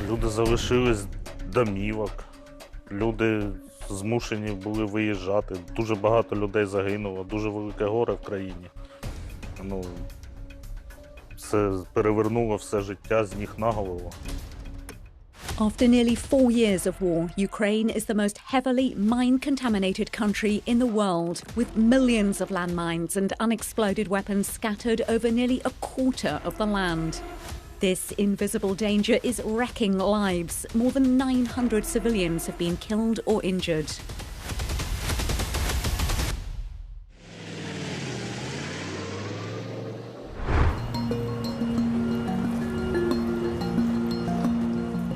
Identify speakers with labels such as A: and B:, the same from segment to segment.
A: Люди залишились домівок, люди змушені були виїжджати. Дуже багато людей загинуло, дуже велике горе в країні. Це перевернуло все життя з ніг на голову.
B: After nearly 4 years of war, Ukraine is the most heavily mine-contaminated country in the world, with millions of landmines and unexploded weapons scattered over nearly a quarter of the land. This invisible danger is wrecking lives. More than 900 civilians have been killed or injured.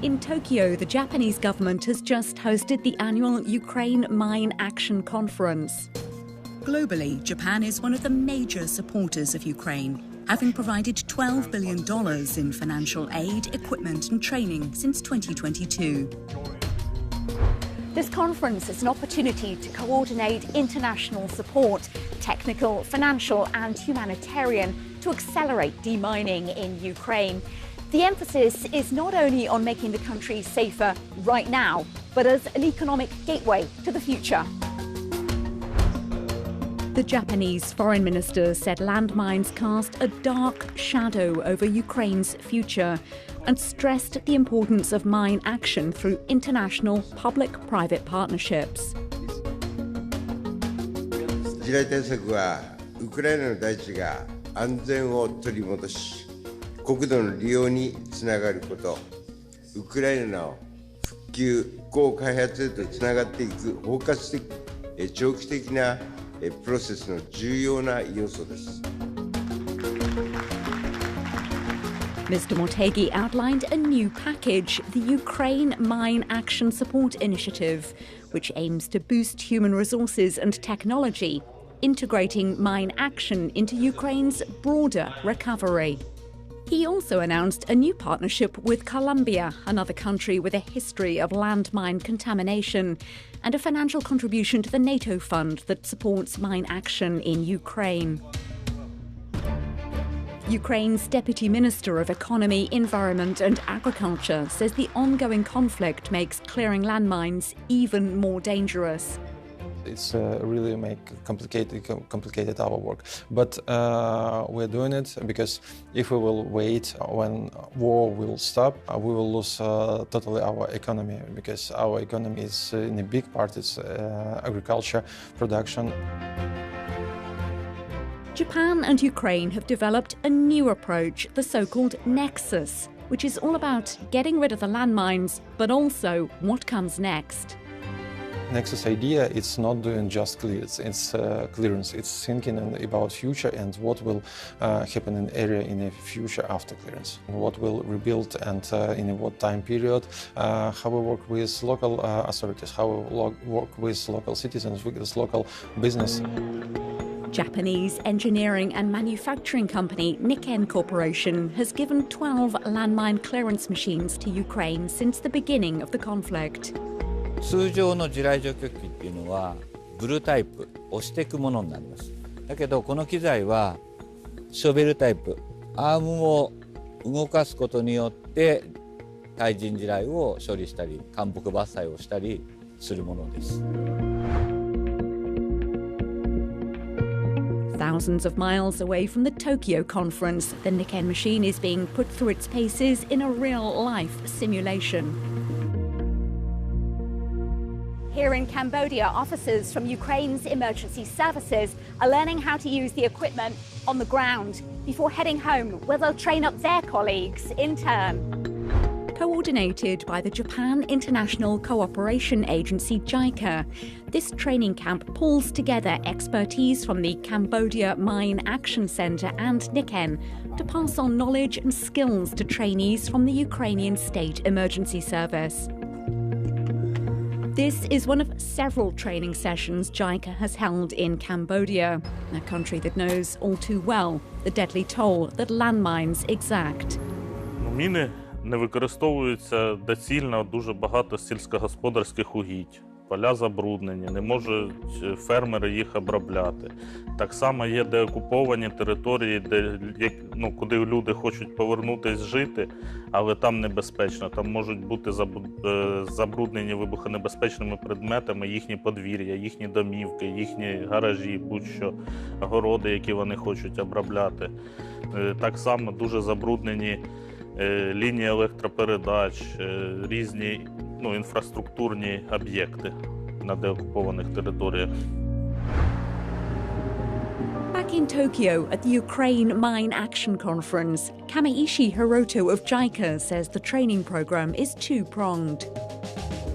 B: In Tokyo, the Japanese government has just hosted the annual Ukraine Mine Action Conference.
C: Globally, Japan is one of the major supporters of Ukraine, having provided $12 billion in financial aid, equipment and training since 2022.
B: This conference is an opportunity to coordinate international support, technical, financial and humanitarian, to accelerate demining in Ukraine. The emphasis is not only on making the country safer right now, but as an economic gateway to the future. The Japanese foreign minister said landmines cast a dark shadow over Ukraine's future and stressed the importance of mine action through international public-private partnerships.
D: 地雷対策はウクライナの大地が安全を取り戻し、国土の利用につながること、ウクライナの復旧・復興開発へとつながっていく包括的、長期的なプロセスの重要な要素です。
B: Mr. Motegi outlined a new package, the Ukraine Mine Action Support Initiative, which aims to boost human resources and technology, integrating mine action into Ukraine's broader recovery. He also announced a new partnership with Colombia, another country with a history of landmine contamination, and a financial contribution to the NATO fund that supports mine action in Ukraine. Ukraine's Deputy Minister of Economy, Environment and Agriculture says the ongoing conflict makes clearing landmines even more dangerous.
E: It's really complicated our work, but we're doing it because if we will wait when war will stop, we will lose totally our economy, because our economy is in a big part is agriculture, production.
B: Japan and Ukraine have developed a new approach, the so-called nexus, which is all about getting rid of the landmines, but also what comes next.
E: Nexus idea, it's not doing just clearance, it's thinking about future and what will happen in area in the future after clearance, what will rebuild and in what time period, how we work with local authorities, how we work with local citizens, with local business.
B: Japanese engineering and manufacturing company Nikken Corporation has given 12 landmine clearance machines to Ukraine since the beginning of the conflict.
F: 通常の地雷除去機っていうのはブルータイプ、押していくものになります。だけどこの機材はショベルタイプ、アームを動かすことによって対人地雷を処理したり、間木伐採をしたりするものです。
B: Thousands of miles away from the Tokyo conference, the Nikken machine is being put through its paces in a real-life simulation. Here in Cambodia, officers from Ukraine's emergency services are learning how to use the equipment on the ground before heading home, where they'll train up their colleagues in turn. Coordinated by the Japan International Cooperation Agency JICA, this training camp pulls together expertise from the Cambodia Mine Action Center and Nikken to pass on knowledge and skills to trainees from the Ukrainian State Emergency Service. This is one of several training sessions JICA has held in Cambodia, a country that knows all too well the deadly toll that landmines exact.
A: Міни не використовуються доцільно дуже багато сільськогосподарських угідь. поля забруднені, не можуть фермери їх обробляти. Так само є деокуповані території, куди люди хочуть повернутися жити, але там небезпечно. Там можуть бути забруднені вибухонебезпечними предметами їхні подвір'я, їхні домівки, їхні гаражі, будь-що, городи, які вони хочуть обробляти. Так само дуже забруднені лінії електропередач, різні інфраструктурні об'єкти на деокупованих територіях.
C: Back in Tokyo at the Ukraine Mine Action Conference, Kameishi Hiroto of JICA says the training program is two-pronged.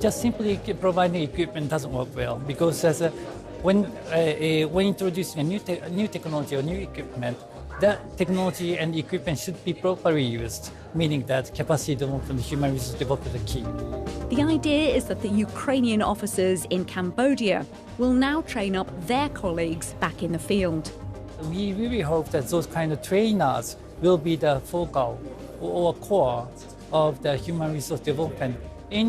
G: Just simply providing equipment doesn't work well because when introducing a new technology or new equipment, that technology and equipment should be properly used, meaning that capacity development and human resource development are key.
C: The idea is that the Ukrainian officers in Cambodia will now train up their colleagues back in the field.
G: We really hope that those kind of trainers will be the focal or core of the human resource development in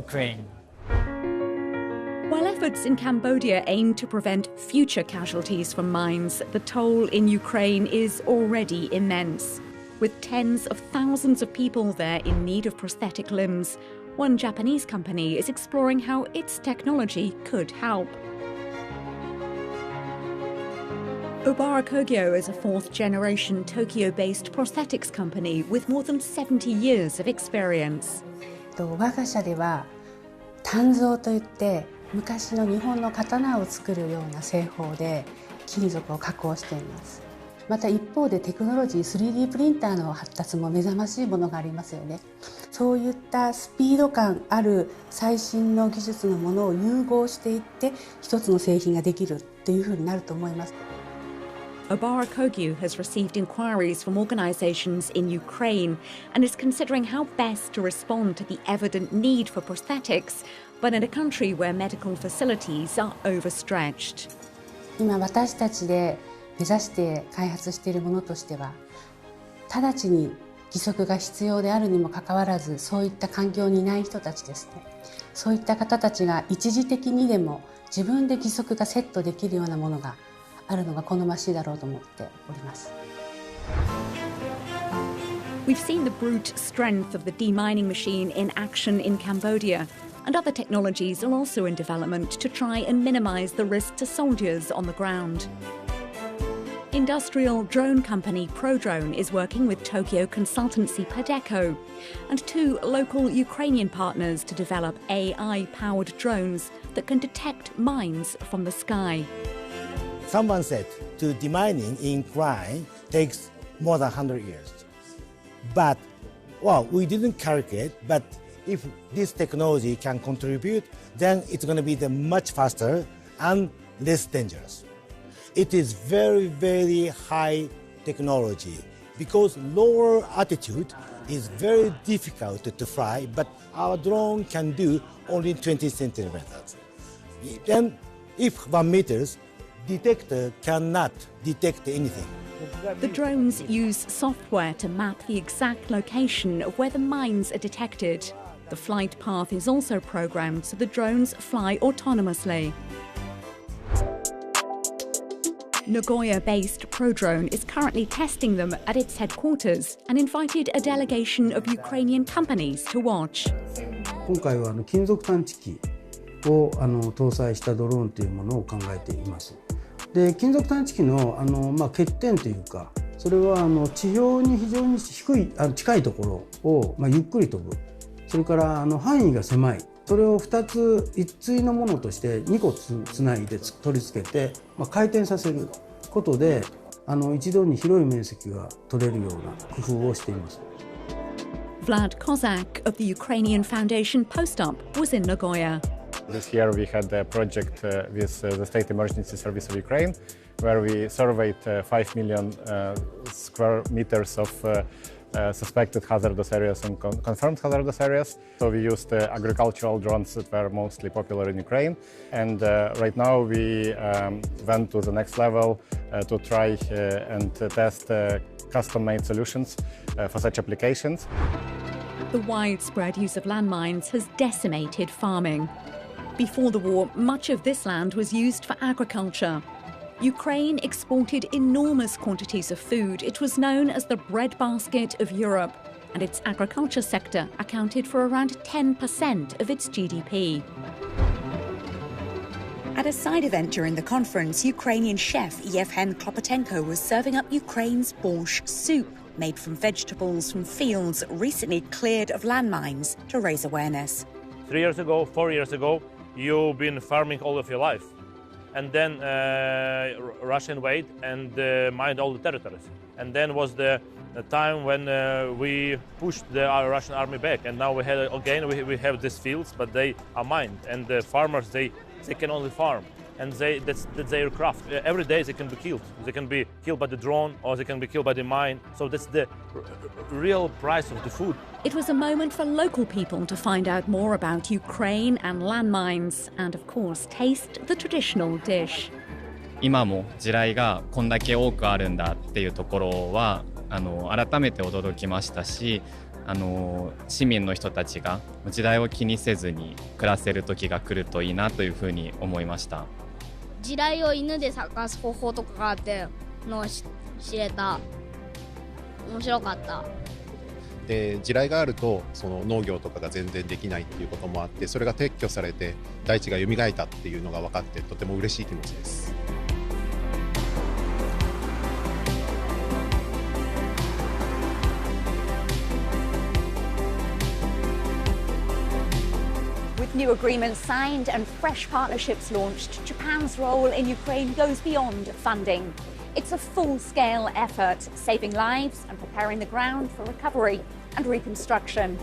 G: Ukraine.
C: While efforts in Cambodia aim to prevent future casualties from mines, the toll in Ukraine is already immense. With tens of thousands of people there in need of prosthetic limbs, one Japanese company is exploring how its technology could help. Obara Kogyo is a fourth-generation Tokyo-based prosthetics company with more than 70 years of experience.
H: 我が社では鍛造といって昔の日本の刀を作るような製法で金属を加工しています。また一方でテクノロジー 3D プリンターの発達も目覚ましいものがありますよね。そういったスピード感ある最新の技術のものを融合していって一つの製品ができるっていうふうになると思います。
C: Obara Kogyo has received inquiries from organisations in Ukraine and is considering how best to respond to the evident need for prosthetics, but in a country where medical facilities are overstretched.
H: 今私たちで目指して開発しているものとしては、直ちに義足が必要であるにもかかわらず、そういった環境にいない人たちですね。そういった方たちが一時的にでも自分で義足がセットできるようなものがあるのが好ましいだろうと思っております。
C: We've seen the brute strength of the demining machine in action in Cambodia, and other technologies are also in development to try and minimise the risk to soldiers on the ground. Industrial drone company ProDrone is working with Tokyo consultancy Padeco and two local Ukrainian partners to develop AI-powered drones that can detect mines from the sky.
I: Someone said to demining in Ukraine takes more than 100 years. But, well, we didn't calculate, but if this technology can contribute, then it's going to be much faster and less dangerous. It is very, very high technology because lower altitude is very difficult to fly, but our drone can do only 20 centimeters. Then, if 1 meter, detector cannot detect anything.
C: The drones use software to map the exact location of where the mines are detected. The flight path is also programmed so the drones fly autonomously. Nagoya-based ProDrone is currently testing them at its headquarters and invited a delegation of Ukrainian companies to watch.
J: 今回は金属探知機を搭載したドローンというものを考えています。で、金属探知機の欠点というか、それは地表に非常に近いところをゆっくり飛ぶ。それから範囲が狭い。それを2つ一対のものとして2個つないで取り付けて、回転させることで一度に広い面積が取れるような工夫をしています。
C: Vlad Kozak of the Ukrainian Foundation Post-Up was in Nagoya.
K: This year we had a project with the State Emergency Service of Ukraine, where we surveyed 5 million square meters of suspected hazardous areas and confirmed hazardous areas. So we used agricultural drones that were mostly popular in Ukraine. And right now we went to the next level to try and test custom-made solutions for such applications.
C: The widespread use of landmines has decimated farming. Before the war, much of this land was used for agriculture. Ukraine exported enormous quantities of food. It was known as the breadbasket of Europe, and its agriculture sector accounted for around 10% of its GDP.
L: At a side event during the conference, Ukrainian chef Yevhen Klopotenko was serving up Ukraine's borscht soup, made from vegetables from fields recently cleared of landmines, to raise awareness.
M: 3 years ago, 4 years ago, you've been farming all of your life. And then Russia invaded and mined all the territories. And then was the time when we pushed our Russian army back. And now we have these fields, but they are mined. And the farmers, they can only farm. And that's their craft. Every day they can be killed. They can be killed by the drone or they can be killed by the mine. So that's the real price of the food.
C: It was a moment for local people to find out more about Ukraine and landmines and, of course, taste the traditional dish.
N: 今も地雷がこんだけ多くあるんだっていうところは改めて驚きましたし、市民の人たちが地雷を気にせずに暮らせる時が来るといいなというふうに思いました。
O: 地雷を犬で探す方法とかがあってのを知れた。面白かった。
P: で地雷があるとその農業とかが全然できないっていうこともあって、それが撤去されて大地が蘇ったっていうのが分かってとても嬉しい気持ちです。
B: With new agreements signed and fresh partnerships launched, Japan's role in Ukraine goes beyond funding. It's a full-scale effort, saving lives and preparing the ground for recovery and reconstruction.